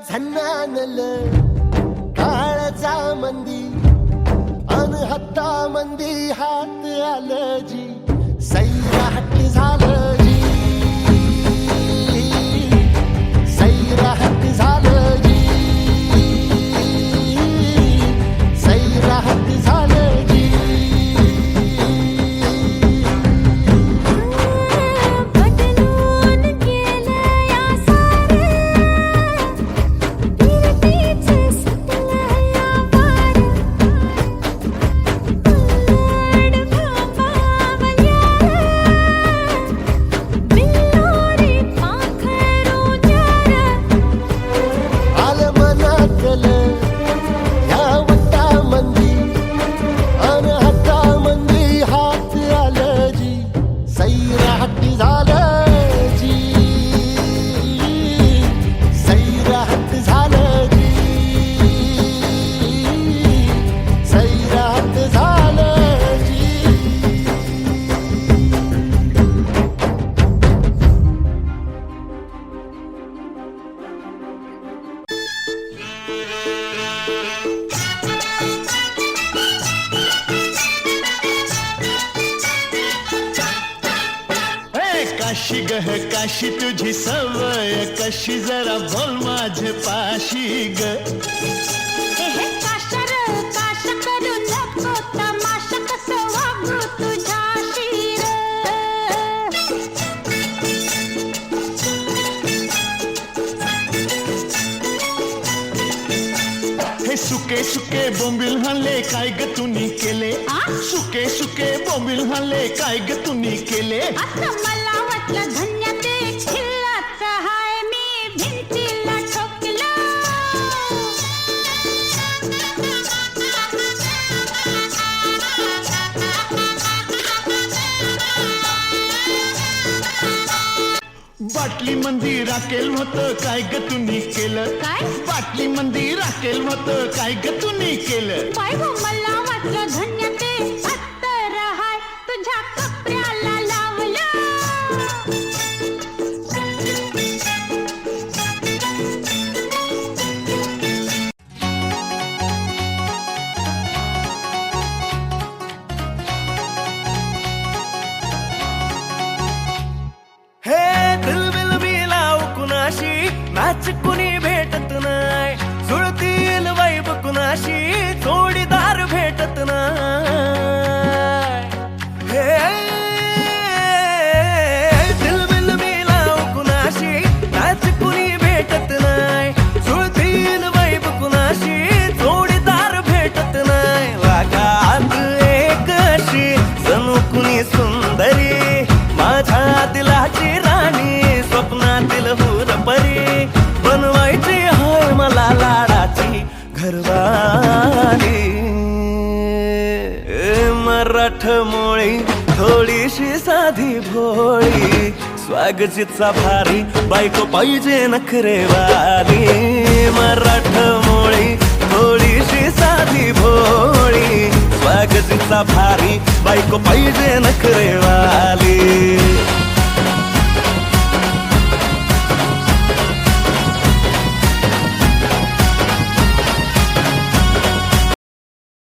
झन्नानल काळजा मंदी अन हत्ता मंदी हात आलं जी सैराट झालं जी सैराट झालं जी सैराट झालं जी काशी गह काशी तुझी सवय कशी जरा बोल माझे पाशी ग काश करू नको तमाशा कसं वागू तुझ्याशी हे सुके सुके बोंबिल हल्ले काय ग तुम्ही केले सुके सुके बोंबिल हल्ले काय ग तुम्ही केले आता मला वाटलं धन्य ते खिल्लाच हाय मी भिंतीला ठोकलं बाटली मंदी राखेल होतं काय ग तुम्ही केलं काय बाटली मंदी राखेल होतं काय ग तुम्ही केलं बाय गो मला वाटलं धन्य ते अत्तर हाय तुझ्या कपड्याला लावलं हे दिलबिल मी लाव कुणाशी मॅच कुणी भेटत नाय जुळतील वाईब कुणाशी जोडीदार भेटत नाय हे दिलबिल मी लाव कुणाशी मॅच कुणी भेटत नाय जुळतील वाईब कुणाशी जोडीदार भेटत नाय वागात एक अशी जणू कुणी सुंदरी माझ्या दिलाची राणी स्वप्नातील हुरपरी बनवायची हाय मला लाडाची घरवाली मराठ मोळी थोडीशी साधी भोळी स्वागतीचा भारी बायको पाहिजे नखरेवाली मराठ मोळी थोडीशी साधी भोळी स्वागतीचा भारी बायको पाहिजे नखरेवाली